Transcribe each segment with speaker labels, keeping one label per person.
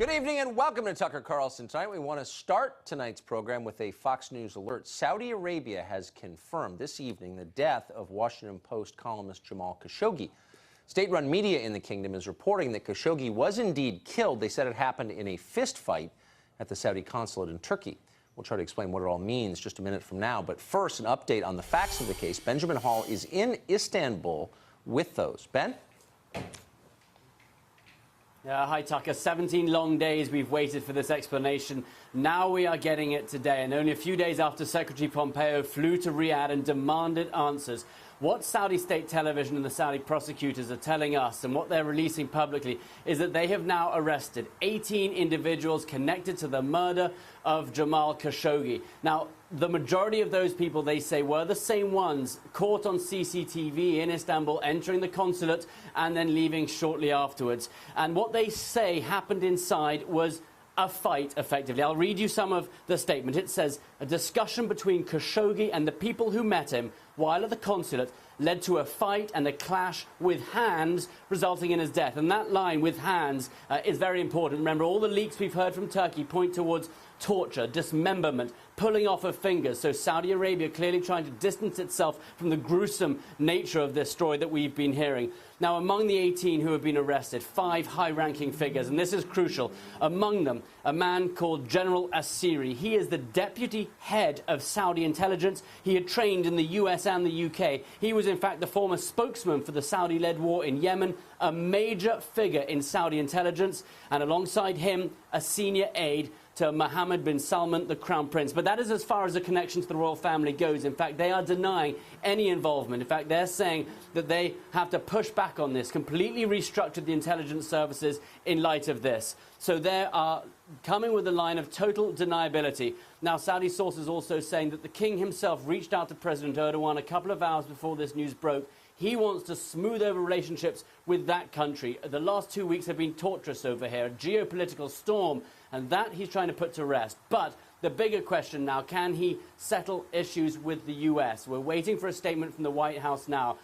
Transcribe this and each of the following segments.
Speaker 1: Good evening and welcome to Tucker Carlson Tonight. We want to start tonight's program with a Fox News alert. Saudi Arabia has confirmed this evening the death of Washington Post columnist Jamal Khashoggi. State-run media in the kingdom is reporting that Khashoggi was indeed killed. They said it happened in a fist fight at the Saudi consulate in Turkey. We'll try to explain what it all means just a minute from now. But first, an update on the facts of the case. Benjamin Hall is in Istanbul with those. Ben?
Speaker 2: Hi, Tucker. 17 long days we've waited for this explanation. Now we are getting it today, and only a few days after Secretary Pompeo flew to Riyadh and demanded answers. What Saudi state television and the Saudi prosecutors are telling us and what they're releasing publicly is that they have now arrested 18 individuals connected to the murder of Jamal Khashoggi. Now, the majority of those people, they say, were the same ones caught on CCTV in Istanbul, entering the consulate and then leaving shortly afterwards. And what they say happened inside was a fight, effectively. I'll read you some of the statement. It says, a discussion between Khashoggi and the people who met him while at the consulate led to a fight and a clash with hands, resulting in his death. And that line, with hands, is very important. Remember, all the leaks we've heard from Turkey point towards torture, dismemberment, pulling off of fingers. So Saudi Arabia clearly trying to distance itself from the gruesome nature of this story that we've been hearing. Now, among the 18 who have been arrested, 5 high-ranking figures, and this is crucial. Among them, a man called General Asiri. He is the deputy head of Saudi intelligence. He had trained in the US and the UK. He was, in fact, the former spokesman for the Saudi-led war in Yemen, a major figure in Saudi intelligence, and alongside him, a senior aide to Mohammed bin Salman, the Crown Prince. But that is as far as the connection to the royal family goes. In fact, they are denying any involvement. In fact, they're saying that they have to push back on this, completely restructured the intelligence services in light of this. So they are coming with a line of total deniability. Now, Saudi sources also saying that the king himself reached out to President Erdogan a couple of hours before this news broke. He wants to smooth over relationships with that country. The last 2 weeks have been torturous over here, a geopolitical storm, and that he's trying to put to rest. But the bigger question now, can he settle issues with the US? We're waiting for a statement from the White House now.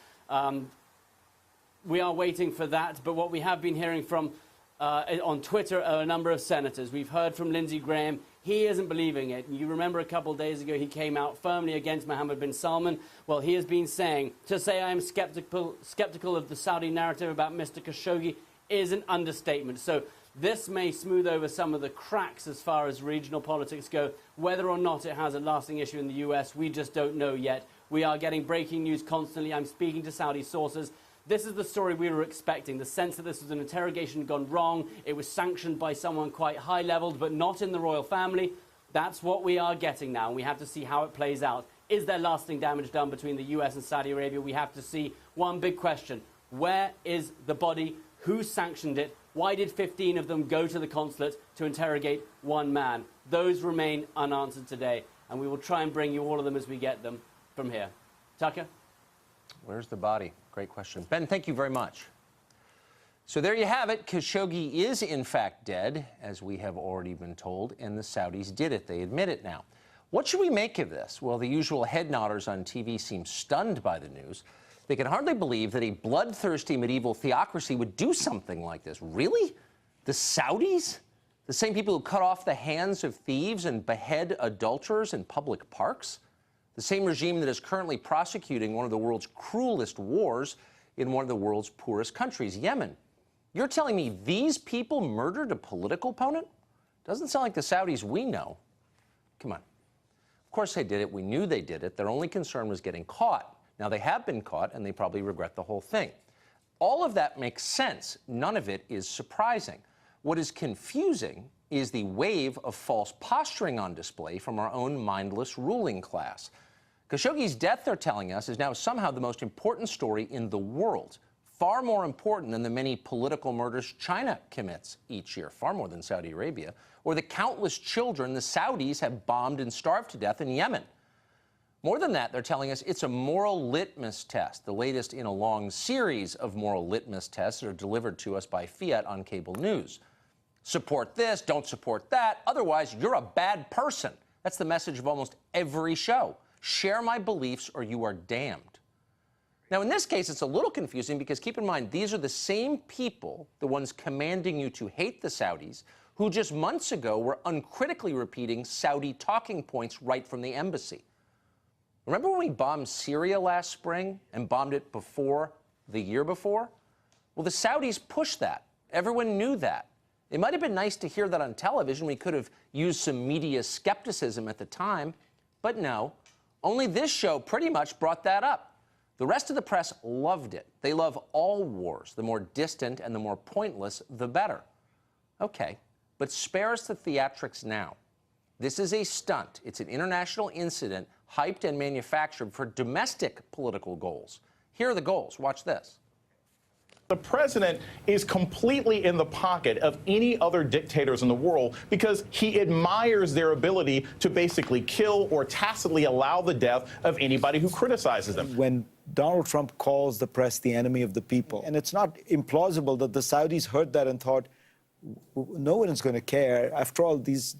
Speaker 2: We are waiting for that, but what we have been hearing from on Twitter are a number of senators. We've heard from Lindsey Graham. He isn't believing it. You remember a couple of days ago he came out firmly against Mohammed bin Salman. Well, he has been saying, to say I am skeptical of the Saudi narrative about Mr. Khashoggi is an understatement. So this may smooth over some of the cracks as far as regional politics go. Whether or not it has a lasting issue in the US, we just don't know yet. We are getting breaking news constantly. I'm speaking to Saudi sources. This is the story we were expecting, the sense that this was an interrogation gone wrong. It was sanctioned by someone quite high-leveled, but not in the royal family. That's what we are getting now, and we have to see how it plays out. Is there lasting damage done between the US and Saudi Arabia? We have to see. One big question: where is the body? Who sanctioned it? Why did 15 of them go to the consulate to interrogate one man? Those remain unanswered today, and we will try and bring you all of them as we get them from here. Tucker?
Speaker 1: Where's the body? Great question. Ben, thank you very much. So there you have it. Khashoggi is, in fact, dead, as we have already been told, and the Saudis did it. They admit it now. What should we make of this? Well, the usual head nodders on TV seem stunned by the news. They can hardly believe that a bloodthirsty medieval theocracy would do something like this. Really? The Saudis? The same people who cut off the hands of thieves and behead adulterers in public parks? The same regime that is currently prosecuting one of the world's cruelest wars in one of the world's poorest countries, Yemen. You're telling me these people murdered a political opponent? Doesn't sound like the Saudis we know. Come on. Of course they did it. We knew they did it. Their only concern was getting caught. Now, they have been caught, and they probably regret the whole thing. All of that makes sense. None of it is surprising. What is confusing is the wave of false posturing on display from our own mindless ruling class. Khashoggi's death, they're telling us, is now somehow the most important story in the world. Far more important than the many political murders China commits each year, far more than Saudi Arabia, or the countless children the Saudis have bombed and starved to death in Yemen. More than that, they're telling us it's a moral litmus test, the latest in a long series of moral litmus tests that are delivered to us by Fiat on cable news. Support this, don't support that, otherwise you're a bad person. That's the message of almost every show. Share my beliefs or you are damned. Now, in this case, it's a little confusing because keep in mind, these are the same people, the ones commanding you to hate the Saudis, who just months ago were uncritically repeating Saudi talking points right from the embassy. Remember when we bombed Syria last spring and bombed it the year before? Well, the Saudis pushed that. Everyone knew that. It might have been nice to hear that on television. We could have used some media skepticism at the time, but no. Only this show pretty much brought that up. The rest of the press loved it. They love all wars. The more distant and the more pointless, the better. Okay, but spare us the theatrics now. This is a stunt. It's an international incident hyped and manufactured for domestic political goals. Here are the goals. Watch this.
Speaker 3: The president is completely in the pocket of any other dictators in the world because he admires their ability to basically kill or tacitly allow the death of anybody who criticizes them.
Speaker 4: When Donald Trump calls the press the enemy of the people, and it's not implausible that the Saudis heard that and thought, no one is going to care. After all, these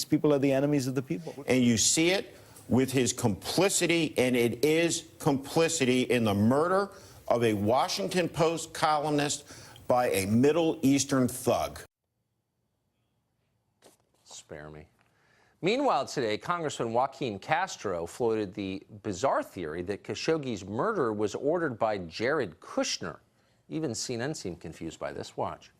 Speaker 4: people are the enemies of the people.
Speaker 5: And you see it with his complicity, and it is complicity in the murder of a Washington Post columnist by a Middle Eastern thug.
Speaker 1: Spare me. Meanwhile, today, Congressman Joaquin Castro floated the bizarre theory that Khashoggi's murder was ordered by Jared Kushner. Even CNN seemed confused by this. Watch.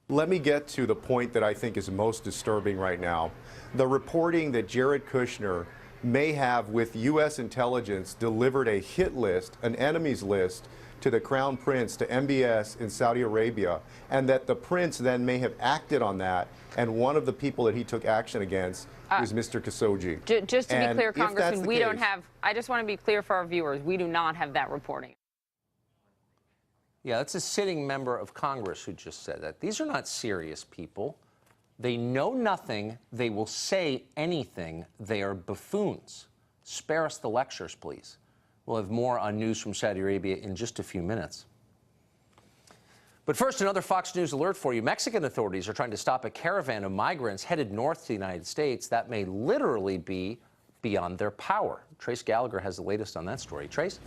Speaker 6: Let me get to the point that I think is most disturbing right now. The reporting that Jared Kushner may have, with U.S. intelligence, delivered a hit list, an enemies list, to the Crown Prince, to MBS in Saudi Arabia, and that the prince then may have acted on that, and one of the people that he took action against is Mr. Khashoggi.
Speaker 7: Just to be clear,
Speaker 6: if that's
Speaker 7: Congressman,
Speaker 6: the
Speaker 7: we
Speaker 6: case,
Speaker 7: don't have, I just want to be clear for our viewers, we do not have that reporting.
Speaker 1: Yeah, that's a sitting member of Congress who just said that. These are not serious people. They know nothing. They will say anything. They are buffoons. Spare us the lectures, please. We'll have more on news from Saudi Arabia in just a few minutes. But first, another Fox News alert for you. Mexican authorities are trying to stop a caravan of migrants headed north to the United States. That may literally be beyond their power. Trace Gallagher has the latest on that story. Trace?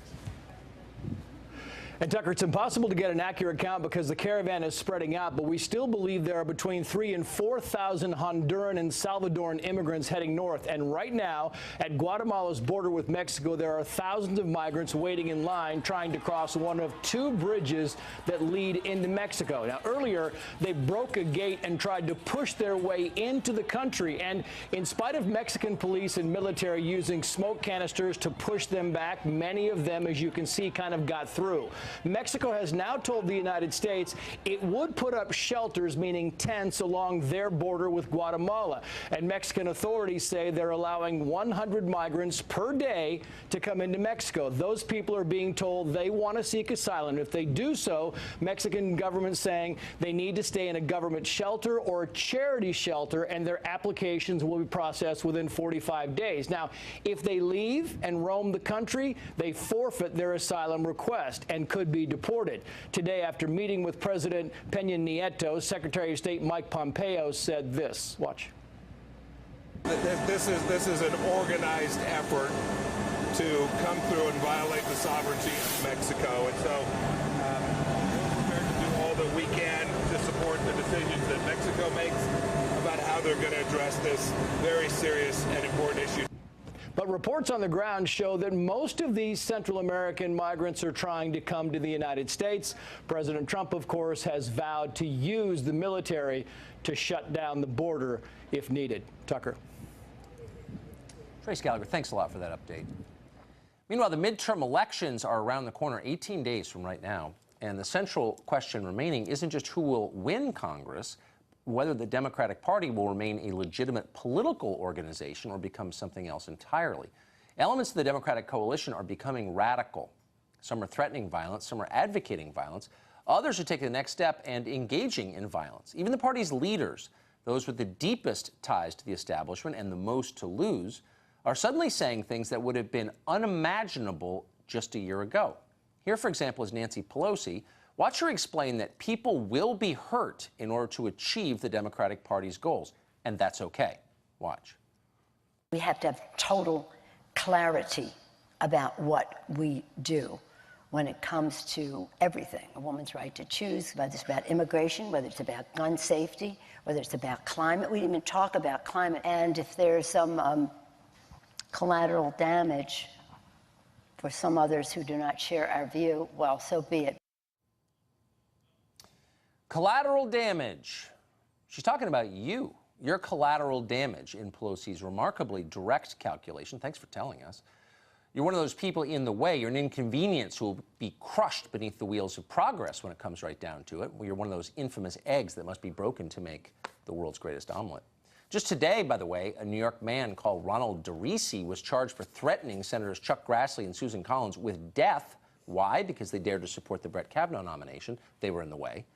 Speaker 8: And Tucker, it's impossible to get an accurate count because the caravan is spreading out, but we still believe there are between 3,000 and 4,000 Honduran and Salvadoran immigrants heading north. And right now, at Guatemala's border with Mexico, there are thousands of migrants waiting in line trying to cross one of two bridges that lead into Mexico. Now, earlier, they broke a gate and tried to push their way into the country. And in spite of Mexican police and military using smoke canisters to push them back, many of them, as you can see, kind of got through. Mexico has now told the United States it would put up shelters, meaning tents, along their border with Guatemala. And Mexican authorities say they're allowing 100 migrants per day to come into Mexico. Those people are being told they want to seek asylum. If they do so, Mexican government saying they need to stay in a government shelter or a charity shelter, and their applications will be processed within 45 days. Now, if they leave and roam the country, they forfeit their asylum request and could be deported. Today, after meeting with President Peña Nieto, Secretary of State Mike Pompeo said this. Watch.
Speaker 9: This is an organized effort to come through and violate the sovereignty of Mexico. And so we're prepared to do all that we can to support the decisions that Mexico makes about how they're going to address this very serious and important issue.
Speaker 8: But reports on the ground show that most of these Central American migrants are trying to come to the United States. President Trump, of course, has vowed to use the military to shut down the border if needed. Tucker.
Speaker 1: Trace Gallagher, thanks a lot for that update. Meanwhile, the midterm elections are around the corner, 18 days from right now. And the central question remaining isn't just who will win Congress, whether the Democratic Party will remain a legitimate political organization or become something else entirely. Elements of the Democratic coalition are becoming radical. Some are threatening violence, some are advocating violence. Others are taking the next step and engaging in violence. Even the party's leaders, those with the deepest ties to the establishment and the most to lose, are suddenly saying things that would have been unimaginable just a year ago. Here, for example, is Nancy Pelosi. Watch her explain that people will be hurt in order to achieve the Democratic Party's goals, and that's okay. Watch.
Speaker 10: We have to have total clarity about what we do. when it comes to everything, a woman's right to choose, whether it's about immigration, whether it's about gun safety, whether it's about climate. We didn't even talk about climate. And if there's some collateral damage for some others who do not share our view, well, so be it.
Speaker 1: Collateral damage. She's talking about you. Your collateral damage in Pelosi's remarkably direct calculation. Thanks for telling us. You're one of those people in the way. You're an inconvenience who will be crushed beneath the wheels of progress when it comes right down to it. You're one of those infamous eggs that must be broken to make the world's greatest omelet. Just today, by the way, a New York man called Ronald DeRisi was charged for threatening Senators Chuck Grassley and Susan Collins with death. Why? Because they dared to support the Brett Kavanaugh nomination. They were in the way.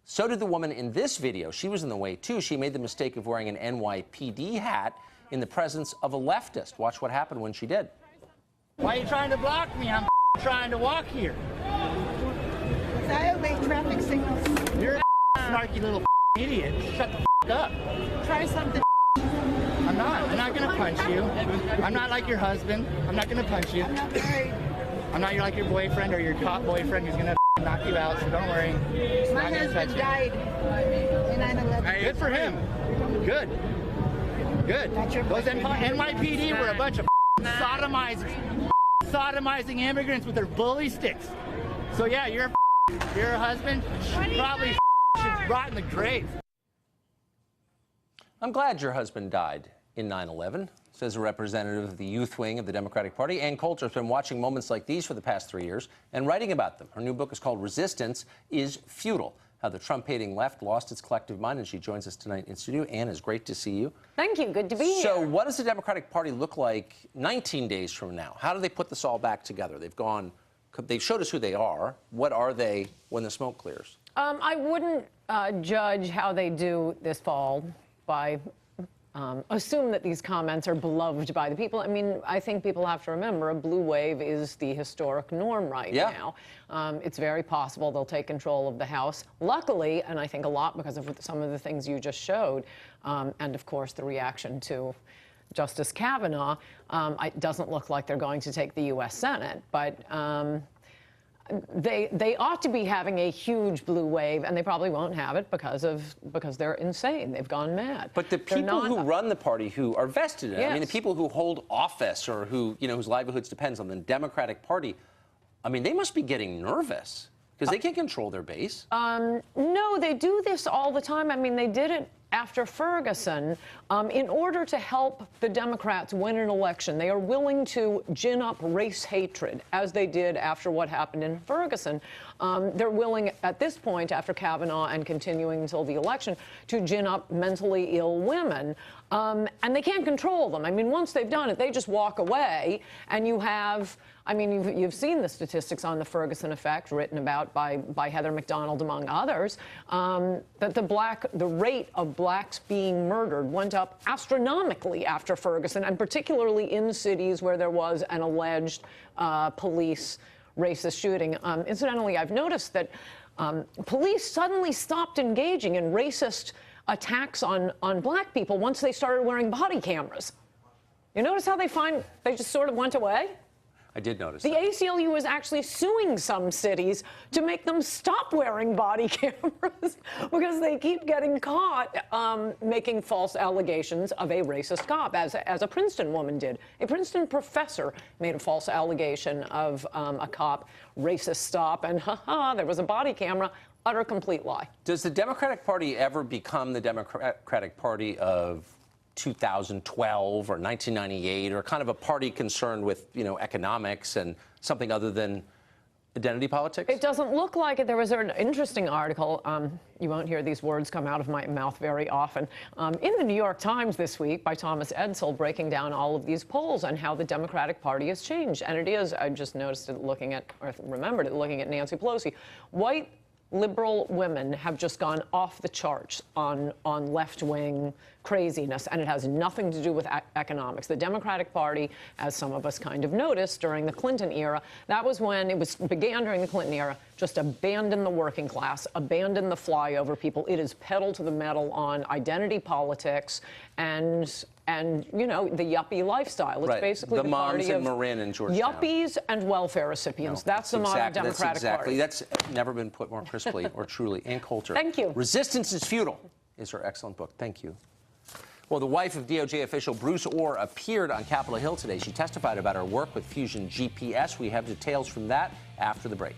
Speaker 1: So did the woman in this video. She was in the way, too. She made the mistake of wearing an NYPD hat in the presence of a leftist. Watch what happened when she did.
Speaker 11: Why are you trying to block me? I'm trying to walk here.
Speaker 12: I obey traffic signals.
Speaker 11: You're a snarky little idiot. Shut the up.
Speaker 12: Try something.
Speaker 11: I'm not going to punch you. I'm not like your husband. I'm not going to punch you.
Speaker 12: I'm not married.
Speaker 11: I'm not like your boyfriend or your cop boyfriend who's going to knock you out, so don't worry.
Speaker 12: My husband died in 9/11.
Speaker 11: Good for him. Good. Good. Those NYPD were a bunch of sodomizers. Sodomizing immigrants with their bully sticks. So yeah, your husband probably should rot in the grave.
Speaker 1: I'm glad your husband died in 9/11, says a representative of the youth wing of the Democratic Party. Ann Coulter's been watching moments like these for the past 3 years and writing about them. Her new book is called Resistance is Futile, How the Trump-Hating Left Lost Its Collective Mind, and she joins us tonight in studio. Ann, it's great to see you.
Speaker 7: Thank you. Good to be here.
Speaker 1: So what does the Democratic Party look like 19 days from now? How do they put this all back together? They've showed us who they are. What are they when the smoke clears?
Speaker 7: I wouldn't judge how they do this fall by assume that these comments are beloved by the people. I mean, I think people have to remember a blue wave is the historic norm right now. It's very possible they'll take control of the House. Luckily, and I think a lot because of some of the things you just showed, and of course the reaction to Justice Kavanaugh, it doesn't look like they're going to take the U.S. Senate, but they ought to be having a huge blue wave, and they probably won't have it because they're insane. They've gone mad.
Speaker 1: But the people who run the party, who are vested in it, I mean, the people who hold office or who, whose livelihoods depends on the Democratic Party, I mean, they must be getting nervous because they can't control their base.
Speaker 7: No, they do this all the time. I mean, they did it after Ferguson. In order to help the Democrats win an election, they are willing to gin up race hatred, as they did after what happened in Ferguson. They're willing, at this point, after Kavanaugh and continuing until the election, to gin up mentally ill women. And they can't control them. I mean, once they've done it, they just walk away, and you have... I mean, you've seen the statistics on the Ferguson effect written about by Heather McDonald, among others, that the rate of blacks being murdered went up astronomically after Ferguson, and particularly in cities where there was an alleged police racist shooting. Incidentally, I've noticed that police suddenly stopped engaging in racist attacks on black people once they started wearing body cameras. You notice how they just sort of went away?
Speaker 1: I did notice
Speaker 7: the
Speaker 1: that.
Speaker 7: ACLU is actually suing some cities to make them stop wearing body cameras because they keep getting caught making false allegations of a racist cop, as a Princeton woman did. A Princeton professor made a false allegation of a cop racist stop, and there was a body camera. Utter complete lie.
Speaker 1: Does the Democratic Party ever become the Democratic Party of 2012 or 1998, or kind of a party concerned with, economics and something other than identity politics?
Speaker 7: It doesn't look like it. There was an interesting article. You won't hear these words come out of my mouth very often. In the New York Times this week by Thomas Edsall, breaking down all of these polls and how the Democratic Party has changed. And it is, I just noticed it remembered it looking at Nancy Pelosi. White liberal women have just gone off the charts on left-wing craziness, and it has nothing to do with economics. The Democratic Party, as some of us kind of noticed during the Clinton era, that was when it began during the Clinton era. just abandon the working class, abandon the flyover people. It is pedal to the metal on identity politics and you know, the yuppie lifestyle. It's basically the
Speaker 1: moms
Speaker 7: party
Speaker 1: in
Speaker 7: of
Speaker 1: Marin and Georgetown.
Speaker 7: Yuppies and welfare recipients. That's the modern Democratic Party.
Speaker 1: That's never been put more crisply or truly. Ann Coulter.
Speaker 7: Thank you.
Speaker 1: Resistance is Futile is her excellent book. Thank you. Well, the wife of DOJ official Bruce Orr appeared on Capitol Hill today. She testified about her work with Fusion GPS. We have details from that after the break.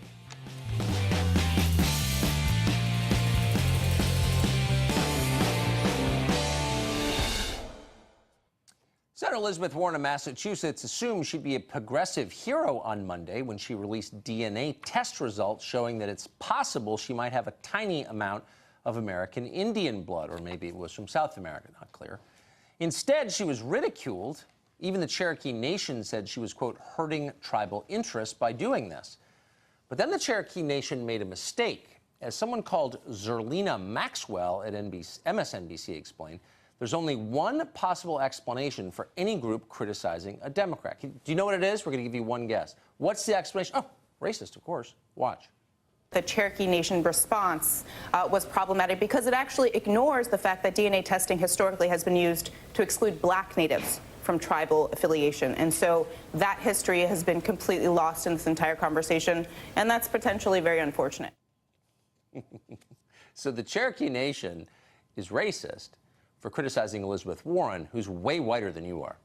Speaker 1: Senator Elizabeth Warren of Massachusetts assumed she'd be a progressive hero on Monday when she released DNA test results showing that it's possible she might have a tiny amount of American Indian blood, or maybe it was from South America, not clear. Instead, she was ridiculed. Even the Cherokee Nation said she was, quote, hurting tribal interests by doing this. But then the Cherokee Nation made a mistake. As someone called Zerlina Maxwell at MSNBC explained, there's only one possible explanation for any group criticizing a Democrat. Do you know what it is? We're going to give you one guess. What's the explanation? Oh, racist, of course. Watch.
Speaker 13: The Cherokee Nation response was problematic because it actually ignores the fact that DNA testing historically has been used to exclude black natives from tribal affiliation. And so that history has been completely lost in this entire conversation, and that's potentially very unfortunate.
Speaker 1: So the Cherokee Nation is racist for criticizing Elizabeth Warren, who's way whiter than you are.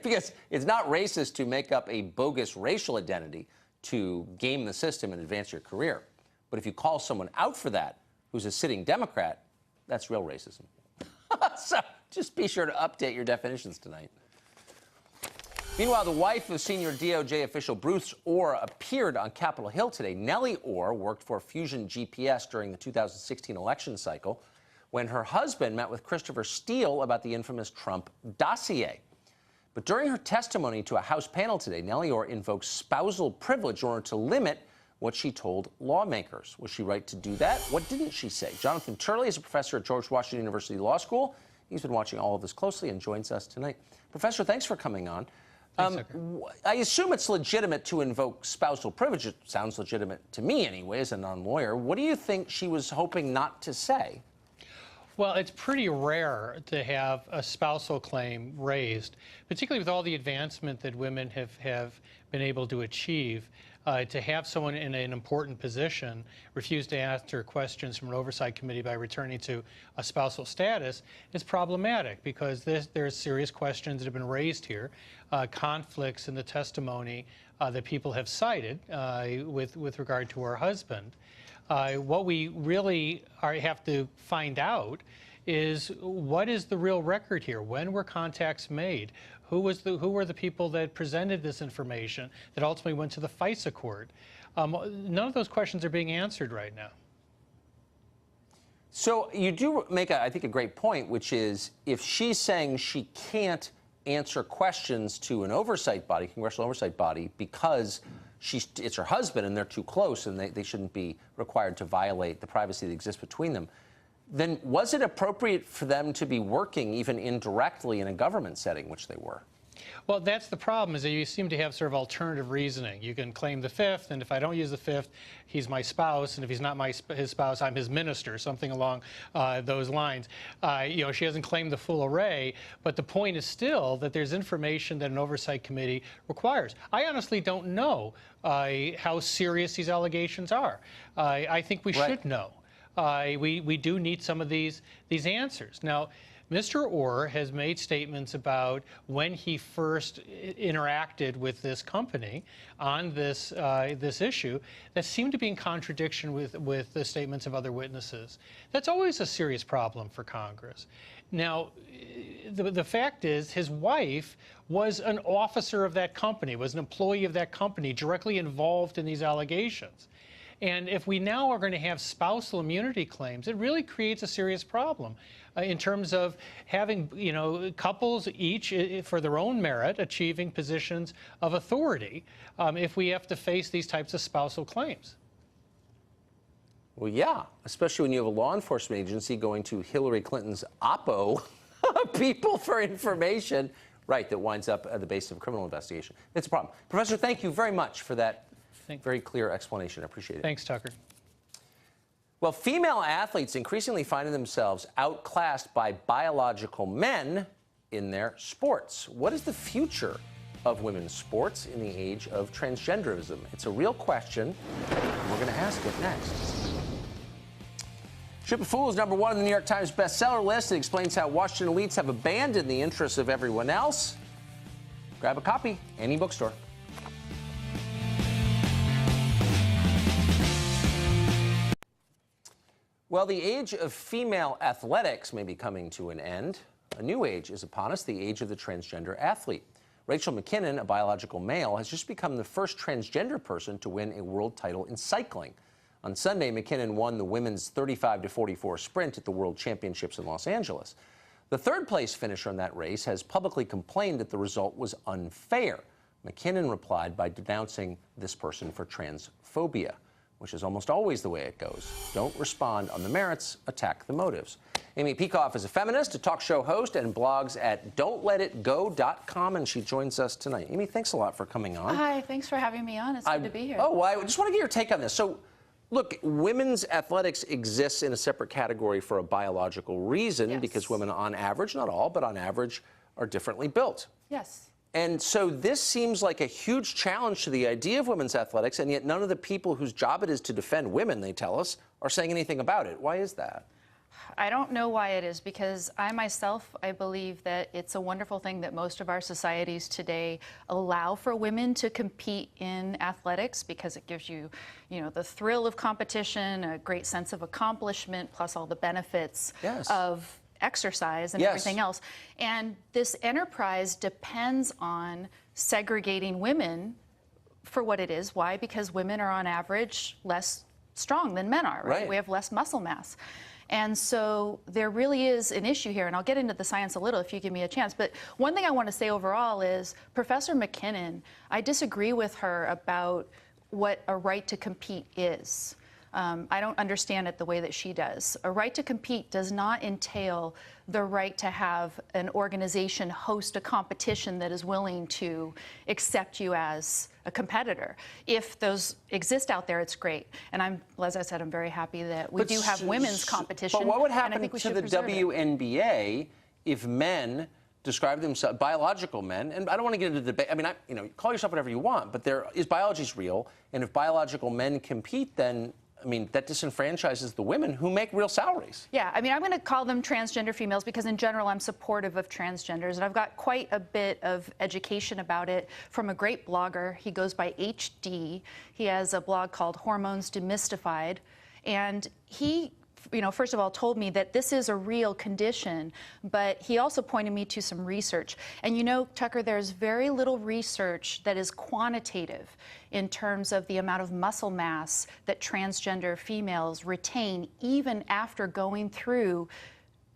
Speaker 1: Because it's not racist to make up a bogus racial identity to game the system and advance your career. But if you call someone out for that, who's a sitting Democrat, that's real racism. So just be sure to update your definitions tonight. Meanwhile, the wife of senior DOJ official Bruce Orr appeared on Capitol Hill today. Nellie Orr worked for Fusion GPS during the 2016 election cycle when her husband met with Christopher Steele about the infamous Trump dossier. But during her testimony to a House panel today, Nellie Orr invoked spousal privilege in order to limit what she told lawmakers. Was she right to do that? What didn't she say? Jonathan Turley is a professor at George Washington University Law School. He's been watching all of this closely and joins us tonight. Professor, thanks for coming on. I assume it's legitimate to invoke spousal privilege. It sounds legitimate to me anyway, as a non-lawyer. What do you think she was hoping not to say?
Speaker 14: Well, it's pretty rare to have a spousal claim raised, particularly with all the advancement that women have been able to achieve. To have someone in an important position refuse to answer questions from an oversight committee by returning to a spousal status is problematic because there's serious questions that have been raised here, conflicts in the testimony that people have cited with regard to her husband. What we really have to find out is what is the real record here? When were contacts made? Who were the people that presented this information that ultimately went to the FISA court? None of those questions are being answered right now.
Speaker 1: So you do make, I think, a great point, which is if she's saying she can't answer questions to an oversight body, congressional oversight body, because it's her husband and they're too close and they shouldn't be required to violate the privacy that exists between them, then was it appropriate for them to be working even indirectly in a government setting, which they were?
Speaker 14: Well, that's the problem, is that you seem to have sort of alternative reasoning. You can claim the fifth, and if I don't use the fifth, he's my spouse, and if he's not his spouse, I'm his minister, something along those lines. You know, she hasn't claimed the full array, but the point is still that there's information that an oversight committee requires. I honestly don't know how serious these allegations are. I think we should know. We do need some of these answers. Now, Mr. Orr has made statements about when he first interacted with this company on this issue that seem to be in contradiction with the statements of other witnesses. That's always a serious problem for Congress. Now, the fact is his wife was an officer of that company, was an employee of that company, directly involved in these allegations. And if we now are going to have spousal immunity claims, it really creates a serious problem in terms of having, you know, couples each for their own merit achieving positions of authority if we have to face these types of spousal claims.
Speaker 1: Well, yeah, especially when you have a law enforcement agency going to Hillary Clinton's Oppo people for information, right, that winds up at the base of a criminal investigation. It's a problem. Professor, thank you very much for that Very clear explanation. I appreciate it.
Speaker 14: Thanks, Tucker.
Speaker 1: Well, female athletes increasingly finding themselves outclassed by biological men in their sports. What is the future of women's sports in the age of transgenderism? It's a real question. We're going to ask it next. Ship of Fools, #1 in the New York Times bestseller list. It explains how Washington elites have abandoned the interests of everyone else. Grab a copy, any bookstore. Well, the age of female athletics may be coming to an end. A new age is upon us, the age of the transgender athlete. Rachel McKinnon, a biological male, has just become the first transgender person to win a world title in cycling. On Sunday, McKinnon won the women's 35-44 sprint at the World Championships in Los Angeles. The third-place finisher in that race has publicly complained that the result was unfair. McKinnon replied by denouncing this person for transphobia, which is almost always the way it goes. Don't respond on the merits, attack the motives. Amy Peikoff is a feminist, a talk show host, and blogs at don'tletitgo.com, and she joins us tonight. Amy, thanks a lot for coming on.
Speaker 15: Hi, thanks for having me on. It's good to be here.
Speaker 1: Oh, well, I just want to get your take on this. So, look, women's athletics exists in a separate category for a biological reason, because women on average, not all, but on average, are differently built.
Speaker 15: Yes.
Speaker 1: And so this seems like a huge challenge to the idea of women's athletics, and yet none of the people whose job it is to defend women, they tell us, are saying anything about it. Why is that?
Speaker 15: I don't know why it is, because I believe that it's a wonderful thing that most of our societies today allow for women to compete in athletics, because it gives you, the thrill of competition, a great sense of accomplishment, plus all the benefits of exercise and everything else. And this enterprise depends on segregating women for what it is. Why? Because women are on average less strong than men are, right? We have less muscle mass. And so there really is an issue here, and I'll get into the science a little if you give me a chance. But one thing I want to say overall is Professor McKinnon, I disagree with her about what a right to compete is. I don't understand it the way that she does. A right to compete does not entail the right to have an organization host a competition that is willing to accept you as a competitor. If those exist out there, it's great. And as I said, I'm very happy that we do have women's competition.
Speaker 1: But what would happen
Speaker 15: to
Speaker 1: the WNBA if men describe themselves, biological men, and I don't want to get into the debate. I mean, call yourself whatever you want, but biology's real, and if biological men compete, then that disenfranchises the women who make real salaries.
Speaker 15: Yeah, I'm going to call them transgender females because in general I'm supportive of transgenders, and I've got quite a bit of education about it from a great blogger. He goes by HD. He has a blog called Hormones Demystified, and he first of all, told me that this is a real condition, but he also pointed me to some research. And Tucker, there's very little research that is quantitative in terms of the amount of muscle mass that transgender females retain even after going through,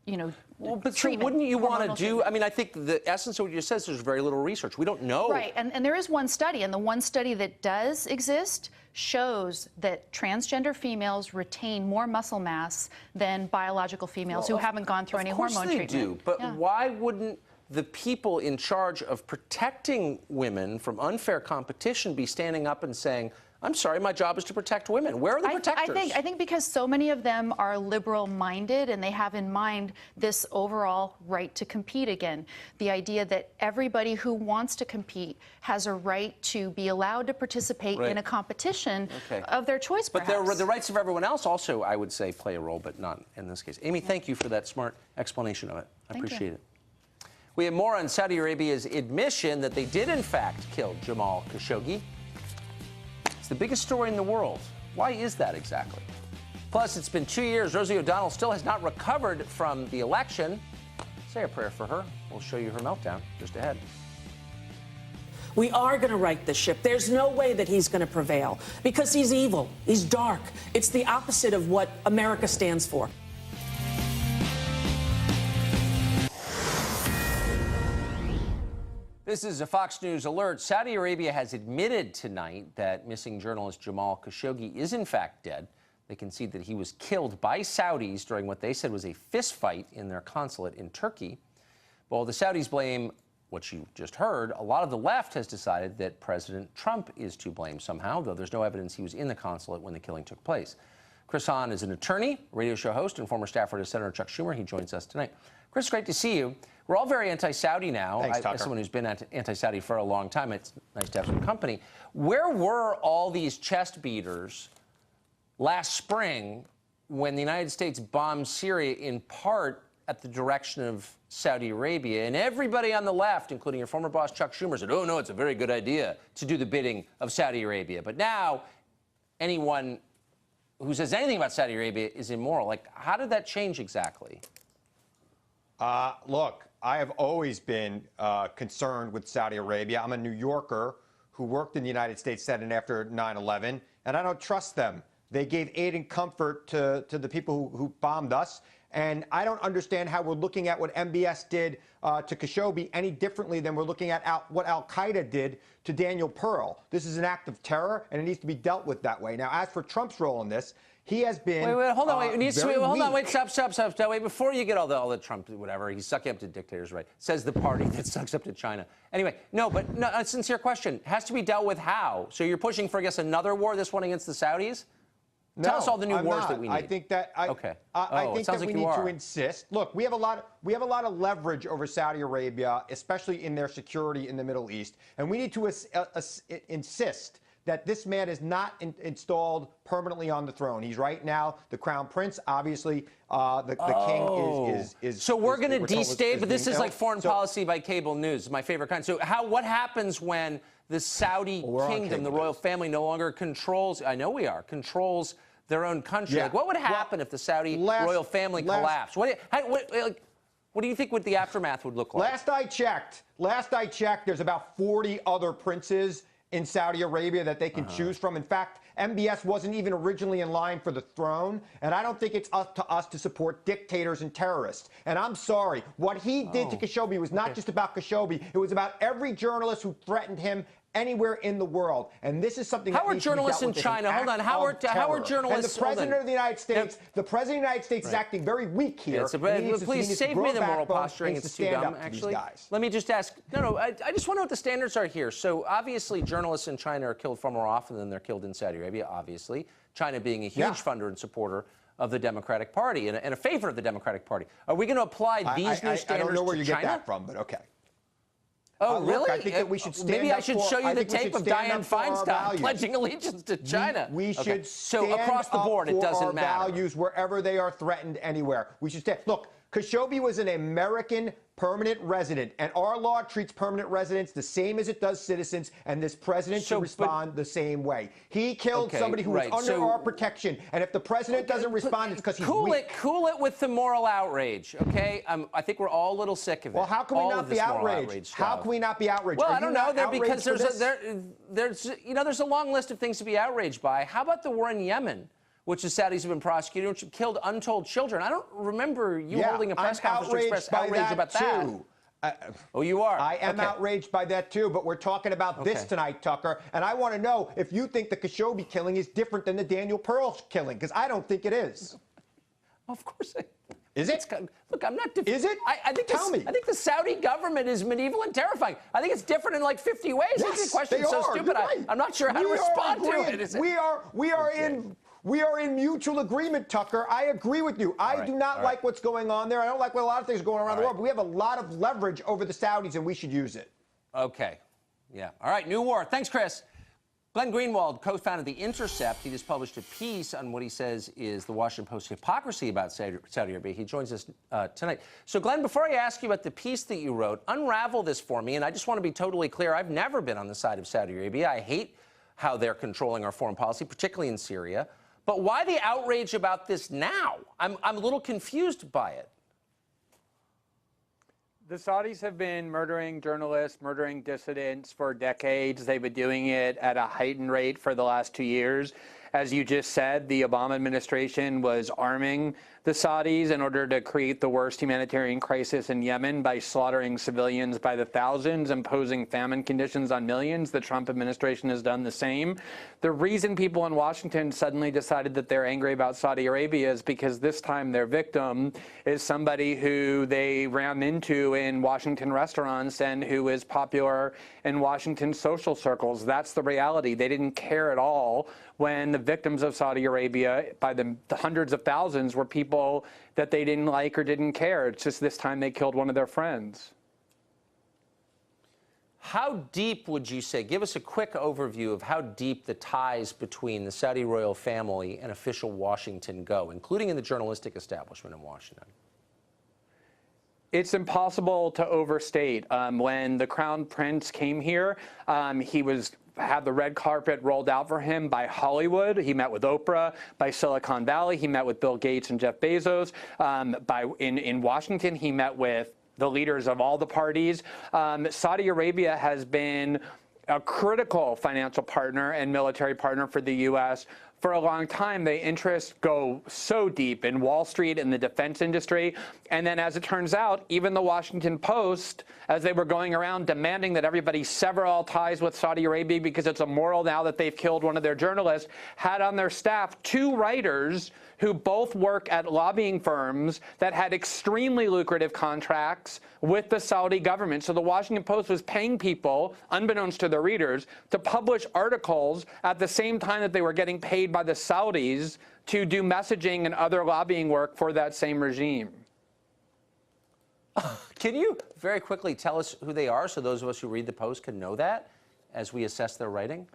Speaker 1: but so wouldn't you want to do, I think the essence of what you said is there's very little research. We don't know.
Speaker 15: Right, and there is one study, and the one study that does exist shows that transgender females retain more muscle mass than biological females who haven't gone through any hormone treatment.
Speaker 1: Of course they do, but why wouldn't the people in charge of protecting women from unfair competition be standing up and saying, I'm sorry, my job is to protect women. Where are the protectors?
Speaker 15: I think because so many of them are liberal-minded and they have in mind this overall right to compete again. The idea that everybody who wants to compete has a right to be allowed to participate in a competition of their choice, perhaps.
Speaker 1: But the rights of everyone else also, I would say, play a role, but not in this case. Amy, thank you for that smart explanation of it. I appreciate it. We have more on Saudi Arabia's admission that they did, in fact, kill Jamal Khashoggi. It's the biggest story in the world. Why is that exactly? Plus, it's been 2 years. Rosie O'Donnell still has not recovered from the election. Say a prayer for her. We'll show you her meltdown just ahead.
Speaker 16: We are going to right the ship. There's no way that he's going to prevail because he's evil. He's dark. It's the opposite of what America stands for.
Speaker 1: This is a Fox News alert. Saudi Arabia has admitted tonight that missing journalist Jamal Khashoggi is in fact dead. They concede that he was killed by Saudis during what they said was a fistfight in their consulate in Turkey. Well, the Saudis blame what you just heard, a lot of the left has decided that President Trump is to blame somehow, though there's no evidence he was in the consulate when the killing took place. Chris Hahn is an attorney, radio show host, and former staffer to Senator Chuck Schumer. He joins us tonight. Chris, great to see you. We're all very anti-Saudi now.
Speaker 17: Thanks, Tucker.
Speaker 1: As someone who's been anti-Saudi for a long time, it's nice to have some company. Where were all these chest beaters last spring when the United States bombed Syria in part at the direction of Saudi Arabia? And everybody on the left, including your former boss Chuck Schumer, said, oh, no, it's a very good idea to do the bidding of Saudi Arabia. But now anyone who says anything about Saudi Arabia is immoral. Like, how did that change exactly?
Speaker 17: Look, I have always been concerned with Saudi Arabia. I'm a New Yorker who worked in the United States Senate after 9/11, and I don't trust them. They gave aid and comfort to the people who bombed us. And I don't understand how we're looking at what MBS did to Khashoggi any differently than we're looking at what Al-Qaeda did to Daniel Pearl. This is an act of terror, and it needs to be dealt with that way. Now, as for Trump's role in this, he has been
Speaker 1: hold on, stop. Wait, before you get all the Trump, whatever, he's sucking up to dictators, right? Says the party that sucks up to China. Anyway, a sincere question. Has to be dealt with how? So you're pushing for, I guess, another war, this one against the Saudis? Tell us all the new wars that we need.
Speaker 17: I think that I think that we need to insist. Look, we have a lot of leverage over Saudi Arabia, especially in their security in the Middle East, and we need to insist that this man is not installed permanently on the throne. He's right now the crown prince. Obviously, the king is.
Speaker 1: So we're going to destabilize, but this is like foreign policy by cable news, my favorite kind. So what happens when the Saudi kingdom, the royal family, no longer controls? I know we are controls their own country.
Speaker 17: Yeah.
Speaker 1: Like, what would happen if the Saudi royal family collapsed? What do you think the aftermath would look like?
Speaker 17: Last I checked, there's about 40 other princes in Saudi Arabia that they can choose from. In fact, MBS wasn't even originally in line for the throne, and I don't think it's up to us to support dictators and terrorists. And I'm sorry, what he did to Khashoggi was not just about Khashoggi, it was about every journalist who threatened him anywhere in the world. And this is something
Speaker 1: how are journalists in China? Hold on, how are journalists?
Speaker 17: And the president of the United States, is acting very weak here.
Speaker 1: Please save me the moral posturing. It's too dumb, actually. Let me just ask. I just want to know what the standards are here. So obviously, journalists in China are killed far more often than they're killed in Saudi Arabia. Obviously, China being a huge funder and supporter of the Democratic Party and a favor of the Democratic Party. Are we going to apply these new standards to China?
Speaker 17: I don't know where you get that from, but okay.
Speaker 1: Oh, really?
Speaker 17: Look, I think that we should stand
Speaker 1: Maybe I should show you the tape of Dianne Feinstein
Speaker 17: values.
Speaker 1: pledging allegiance to China.
Speaker 17: We should stand
Speaker 1: so across the board,
Speaker 17: up
Speaker 1: it doesn't
Speaker 17: for
Speaker 1: matter.
Speaker 17: our values wherever they are threatened anywhere. We should stand. Look, Khashoggi was an American permanent resident, and our law treats permanent residents the same as it does citizens, and this president should respond the same way. He killed somebody who was under our protection, and if the president doesn't respond, it's because he's weak.
Speaker 1: Cool it with the moral outrage, okay? I think we're all a little sick of it.
Speaker 17: Well, how can we not be outraged? How can we not be outraged?
Speaker 1: Well, I don't know, because there's a long list of things to be outraged by. How about the war in Yemen, which the Saudis have been prosecuting, which killed untold children? I don't remember you holding a press conference to express outrage about that. Oh, you are?
Speaker 17: I am outraged by that, too, but we're talking about this tonight, Tucker, and I want to know if you think the Khashoggi killing is different than the Daniel Pearl killing, because I don't think it is.
Speaker 1: Of course
Speaker 17: Is it?
Speaker 1: Look, I'm not...
Speaker 17: Is it?
Speaker 1: I think
Speaker 17: Tell me.
Speaker 1: I think the Saudi government is medieval and terrifying. I think it's different in like 50 ways.
Speaker 17: Yes,
Speaker 1: the question's so stupid. I'm not sure how to respond to it.
Speaker 17: We are in mutual agreement, Tucker. I agree with you. I do not like what's going on there. I don't like what a lot of things are going on around the world, but we have a lot of leverage over the Saudis, and we should use it.
Speaker 1: Okay. Yeah. All right, new war. Thanks, Chris. Glenn Greenwald co-founded The Intercept. He just published a piece on what he says is the Washington Post hypocrisy about Saudi Arabia. He joins us tonight. So, Glenn, before I ask you about the piece that you wrote, unravel this for me, and I just want to be totally clear. I've never been on the side of Saudi Arabia. I hate how they're controlling our foreign policy, particularly in Syria. But why the outrage about this now? I'm a little confused by it.
Speaker 18: The Saudis have been murdering journalists, murdering dissidents for decades. They've been doing it at a heightened rate for the last 2 years. as you just said, the Obama administration was arming the Saudis in order to create the worst humanitarian crisis in Yemen by slaughtering civilians by the thousands, imposing famine conditions on millions. The Trump administration has done the same. The reason people in Washington suddenly decided that they're angry about Saudi Arabia is because this time their victim is somebody who they ran into in Washington restaurants and who is popular in Washington social circles. That's the reality. They didn't care at all when the victims of Saudi Arabia, by the hundreds of thousands, were people that they didn't like or didn't care. It's just this time they killed one of their friends.
Speaker 1: How deep would you say, give us a quick overview of how deep the ties between the Saudi royal family and official Washington go, including in the journalistic establishment in Washington?
Speaker 18: It's impossible to overstate. When the Crown Prince came here, he had the red carpet rolled out for him by Hollywood. He met with Oprah. By Silicon Valley, he met with Bill Gates and Jeff Bezos. In Washington, he met with the leaders of all the parties. Saudi Arabia has been a critical financial partner and military partner for the U.S. for a long time. The interests go so deep in Wall Street and the defense industry. And then, as it turns out, even the Washington Post, as they were going around demanding that everybody sever all ties with Saudi Arabia because it's immoral now that they've killed one of their journalists, had on their staff 2 writers who both work at lobbying firms that had extremely lucrative contracts with the Saudi government. So the Washington Post was paying people, unbeknownst to their readers, to publish articles at the same time that they were getting paid by the Saudis to do messaging and other lobbying work for that same regime.
Speaker 1: Can you very quickly tell us who they are so those of us who read the Post can know that as we assess their writing?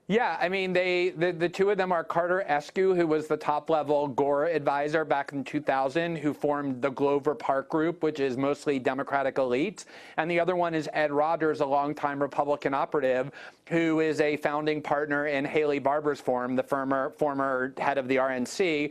Speaker 18: Yeah, I mean, the 2 of them are Carter Eskew, who was the top-level Gore advisor back in 2000, who formed the Glover Park Group, which is mostly Democratic elites. And the other one is Ed Rogers, a longtime Republican operative, who is a founding partner in Haley Barbour's firm, the former head of the RNC,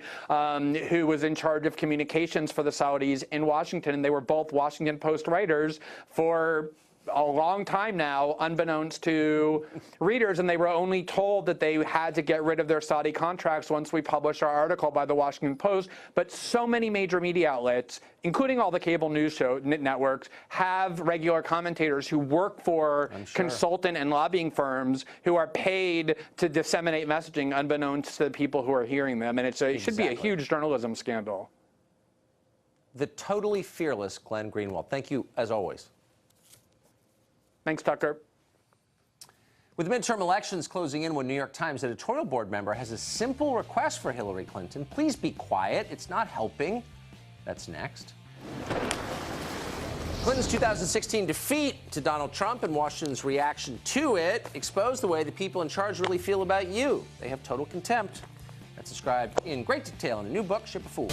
Speaker 18: who was in charge of communications for the Saudis in Washington. And they were both Washington Post writers for a long time now, unbeknownst to readers, and they were only told that they had to get rid of their Saudi contracts once we published our article by the Washington Post. But so many major media outlets, including all the cable news networks, have regular commentators who work for consultant and lobbying firms who are paid to disseminate messaging unbeknownst to the people who are hearing them. And it should be a huge journalism scandal.
Speaker 1: The totally fearless Glenn Greenwald. Thank you, as always.
Speaker 18: Thanks, Tucker.
Speaker 1: With the midterm elections closing in, one New York Times editorial board member has a simple request for Hillary Clinton. Please be quiet. It's not helping. That's next. Clinton's 2016 defeat to Donald Trump and Washington's reaction to it exposed the way the people in charge really feel about you. They have total contempt. That's described in great detail in a new book, Ship a Fool.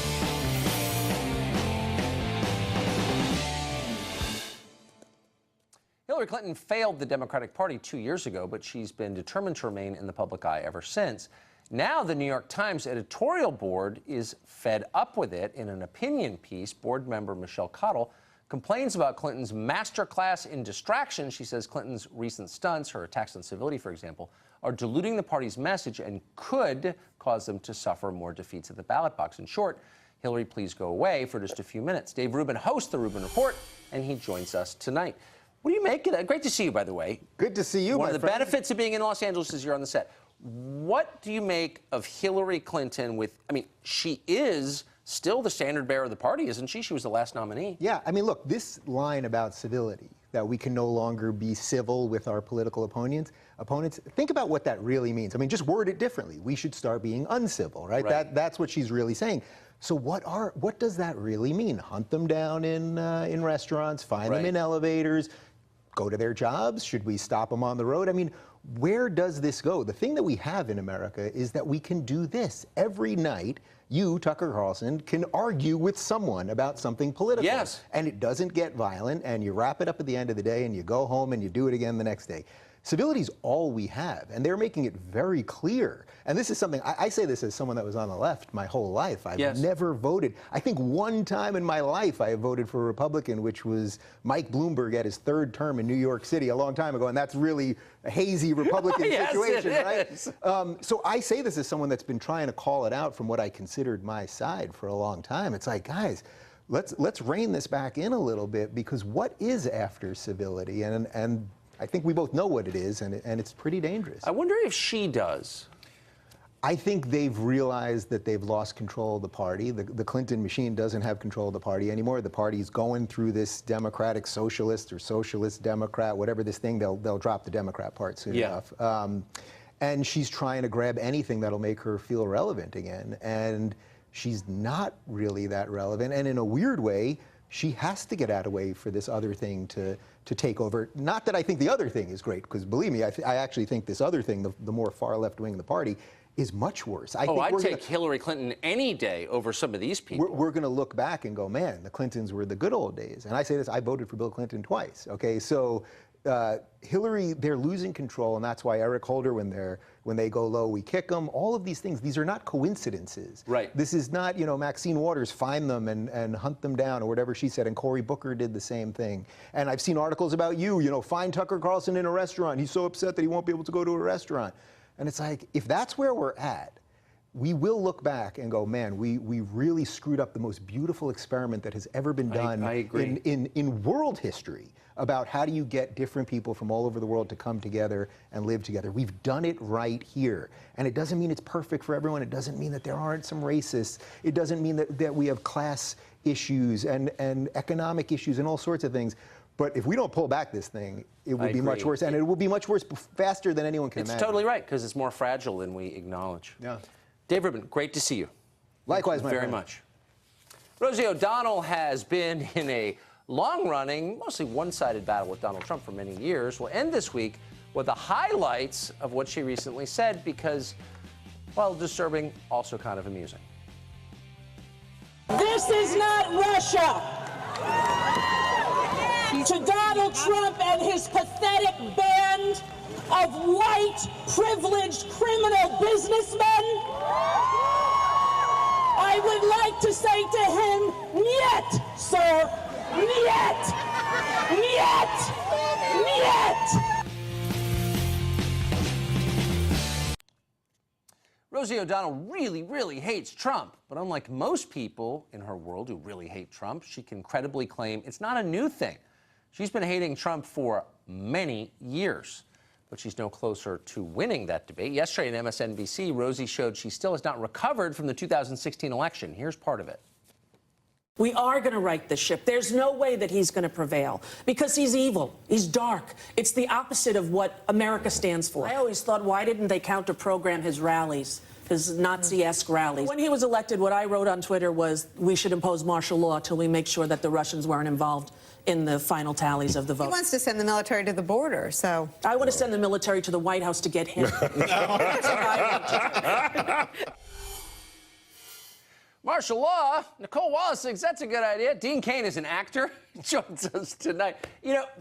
Speaker 1: Hillary Clinton failed the Democratic Party 2 years ago, but she's been determined to remain in the public eye ever since. Now the New York Times editorial board is fed up with it. In an opinion piece, board member Michelle Cottle complains about Clinton's masterclass in distraction. She says Clinton's recent stunts, her attacks on civility, for example, are diluting the party's message and could cause them to suffer more defeats at the ballot box. In short, Hillary, please go away for just a few minutes. Dave Rubin hosts The Rubin Report, and he joins us tonight. What do you make of that? Great to see you, by the way.
Speaker 19: Good to see you,
Speaker 1: One
Speaker 19: my
Speaker 1: of the
Speaker 19: friend.
Speaker 1: benefits of being in Los Angeles is you're on the set. What do you make of Hillary Clinton she is still the standard bearer of the party, isn't she? She was the last nominee.
Speaker 19: Yeah, I mean, look, this line about civility, that we can no longer be civil with our political opponents, think about what that really means. I mean, just word it differently. We should start being uncivil, right? That's what she's really saying. So what does that really mean? Hunt them down in restaurants, find them in elevators, go to their jobs? Should we stop them on the road? I mean, where does this go? The thing that we have in America is that we can do this every night. You, Tucker Carlson, can argue with someone about something political. Yes. And it doesn't get violent, and you wrap it up at the end of the day, and you go home and you do it again the next day. Civility's all we have, and they're making it very clear. And this is something, I say this as someone that was on the left my whole life. I've never voted. I think one time in my life I voted for a Republican, which was Mike Bloomberg at his third term in New York City a long time ago, and that's really a hazy Republican
Speaker 1: Yes,
Speaker 19: situation,
Speaker 1: it
Speaker 19: right?
Speaker 1: is.
Speaker 19: So I say this as someone that's been trying to call it out from what I considered my side for a long time. It's like, guys, let's rein this back in a little bit, because what is after civility? And I think we both know what it is, and it's pretty dangerous.
Speaker 1: I wonder if she does.
Speaker 19: I think they've realized that they've lost control of the party. The Clinton machine doesn't have control of the party anymore. The party's going through this democratic socialist or socialist Democrat, whatever this thing, they'll drop the Democrat part soon enough. And she's trying to grab anything that'll make her feel relevant again. And she's not really that relevant. And in a weird way, she has to get out of the way for this other thing to take over. Not that I think the other thing is great, because believe me, I actually think this other thing, the more far left wing of the party, is much worse.
Speaker 1: I'd take Hillary Clinton any day over some of these people.
Speaker 19: We're going to look back and go, man, the Clintons were the good old days. And I say this, I voted for Bill Clinton twice. Okay, so Hillary, they're losing control, and that's why Eric Holder, when they go low, we kick them. All of these things, these are not coincidences.
Speaker 1: Right.
Speaker 19: This is not, Maxine Waters, find them and hunt them down, or whatever she said. And Cory Booker did the same thing. And I've seen articles about you, find Tucker Carlson in a restaurant. He's so upset that he won't be able to go to a restaurant. And it's like, if that's where we're at, we will look back and go, man, we really screwed up the most beautiful experiment that has ever been done in world history about how do you get different people from all over the world to come together and live together. We've done it right here. And it doesn't mean it's perfect for everyone. It doesn't mean that there aren't some racists. It doesn't mean that we have class issues and economic issues and all sorts of things. But if we don't pull back this thing, it will be much worse. And it will be much worse faster than anyone can imagine.
Speaker 1: It's totally right, because it's more fragile than we acknowledge.
Speaker 19: Yeah.
Speaker 1: Dave Rubin, great to see you.
Speaker 19: Likewise, my
Speaker 1: friend.
Speaker 19: friend.
Speaker 1: Very much. Rosie O'Donnell has been in a long-running, mostly one-sided battle with Donald Trump for many years. We'll end this week with the highlights of what she recently said, because, while disturbing, also kind of amusing.
Speaker 16: This is not Russia. To Donald Trump and his pathetic band of white, privileged, criminal businessmen, I would like to say to him, niet, sir, niet, niet.
Speaker 1: Rosie O'Donnell really, really hates Trump. But unlike most people in her world who really hate Trump, she can credibly claim it's not a new thing. She's been hating Trump for many years, but she's no closer to winning that debate. Yesterday on MSNBC, Rosie showed she still has not recovered from the 2016 election. Here's part of it.
Speaker 16: We are going to right the ship. There's no way that he's going to prevail, because he's evil. He's dark. It's the opposite of what America stands for. I always thought, why didn't they counter-program his rallies? His Nazi-esque rallies. When he was elected, what I wrote on Twitter was, we should impose martial law till we make sure that the Russians weren't involved in the final tallies of the vote.
Speaker 12: He wants to send the military to the border, so...
Speaker 16: I want to send the military to the White House to get him.
Speaker 1: Martial law, Nicole Wallace thinks that's a good idea. Dean Cain is an actor, joins us tonight.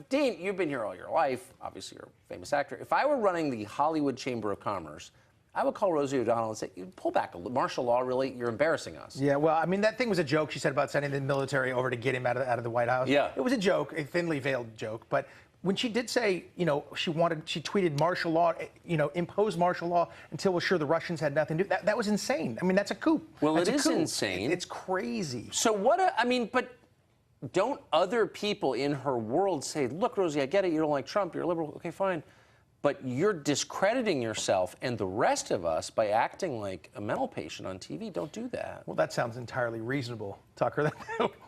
Speaker 1: Dean, you've been here all your life. Obviously, you're a famous actor. If I were running the Hollywood Chamber of Commerce, I would call Rosie O'Donnell and say, pull back a little. Martial law, really? You're embarrassing us.
Speaker 20: Yeah, well, I mean, that thing was a joke she said about sending the military over to get him out of the White House.
Speaker 1: Yeah.
Speaker 20: It was a joke, a thinly veiled joke. But when she did say, she tweeted martial law, impose martial law until we're sure the Russians had nothing to do, that was insane. I mean, that's a coup.
Speaker 1: Well,
Speaker 20: that's
Speaker 1: it is insane.
Speaker 20: It's crazy.
Speaker 1: So but don't other people in her world say, look, Rosie, I get it, you don't like Trump, you're a liberal, okay, fine. But you're discrediting yourself and the rest of us by acting like a mental patient on TV. Don't do that.
Speaker 20: Well, that sounds entirely reasonable, Tucker.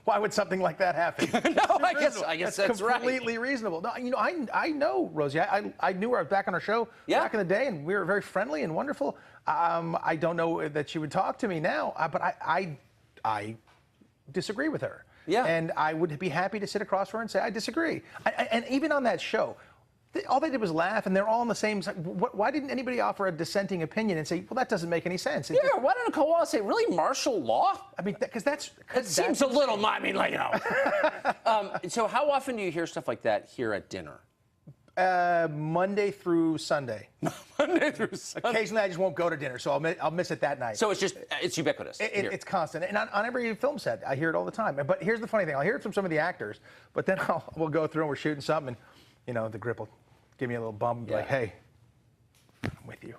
Speaker 20: Why would something like that happen?
Speaker 1: No, I guess that's right.
Speaker 20: Completely reasonable. No, I know Rosie. I knew her back on her show back in the day, and we were very friendly and wonderful. I don't know that she would talk to me now, but I disagree with her.
Speaker 1: Yeah.
Speaker 20: And I would be happy to sit across from her and say, I disagree. And even on that show, all they did was laugh, and they're all on the same side. Why didn't anybody offer a dissenting opinion and say, well, that doesn't make any sense?
Speaker 1: Yeah, why don't Nicole Wallace say, really, martial law?
Speaker 20: I mean, because that
Speaker 1: seems a little, So how often do you hear stuff like that here at dinner?
Speaker 20: Monday through Sunday.
Speaker 1: Monday through Sunday.
Speaker 20: Occasionally, I just won't go to dinner, so I'll miss it that night.
Speaker 1: So it's ubiquitous.
Speaker 20: It's constant, and on every film set, I hear it all the time. But here's the funny thing: I'll hear it from some of the actors, but then we'll go through and we're shooting something, and the grip will give me a little bump, like, "Hey, I'm with you.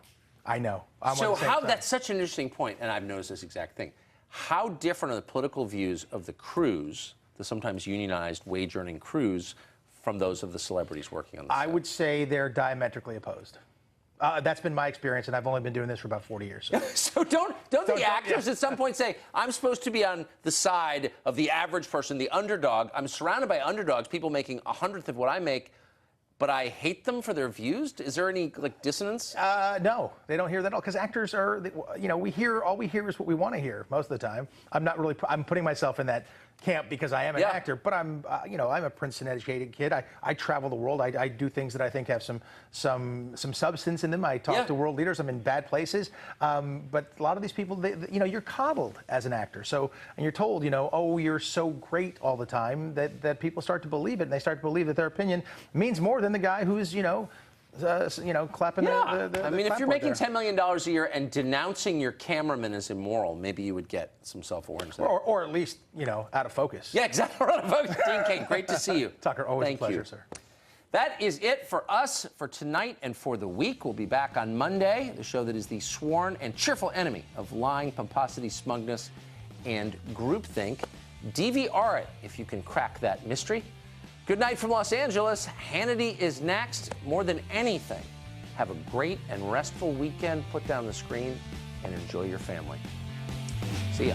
Speaker 20: I know."
Speaker 1: So that's such an interesting point, and I've noticed this exact thing. How different are the political views of the crews, the sometimes unionized wage-earning crews, from those of the celebrities working on the set?
Speaker 20: I would say they're diametrically opposed. That's been my experience, and I've only been doing this for about 40 years.
Speaker 1: So don't the actors at some point say, I'm supposed to be on the side of the average person, the underdog. I'm surrounded by underdogs, people making 100th of what I make, but I hate them for their views? Is there any dissonance?
Speaker 20: No, they don't hear that at all, because actors are, all we hear is what we want to hear most of the time. I'm putting myself in that camp because I am an actor, but I'm a Princeton-educated kid. I travel the world. I do things that I think have some substance in them. I talk to world leaders. I'm in bad places. But a lot of these people, you're coddled as an actor. So, and you're told, oh, you're so great all the time that people start to believe it, and they start to believe that their opinion means more than the guy who's, clapping the
Speaker 1: I mean, if you're making
Speaker 20: there.
Speaker 1: $10 million a year and denouncing your cameraman as immoral, maybe you would get some self-awareness there.
Speaker 20: Or at least, out of focus.
Speaker 1: Yeah, exactly. Out of focus. Dean Cain, great to see you.
Speaker 20: Tucker, always
Speaker 1: Thank
Speaker 20: a pleasure,
Speaker 1: you.
Speaker 20: sir.
Speaker 1: That is it for us for tonight and for the week. We'll be back on Monday, the show that is the sworn and cheerful enemy of lying, pomposity, smugness, and groupthink. DVR it if you can crack that mystery. Good night from Los Angeles. Hannity is next. More than anything, have a great and restful weekend. Put down the screen and enjoy your family. See ya.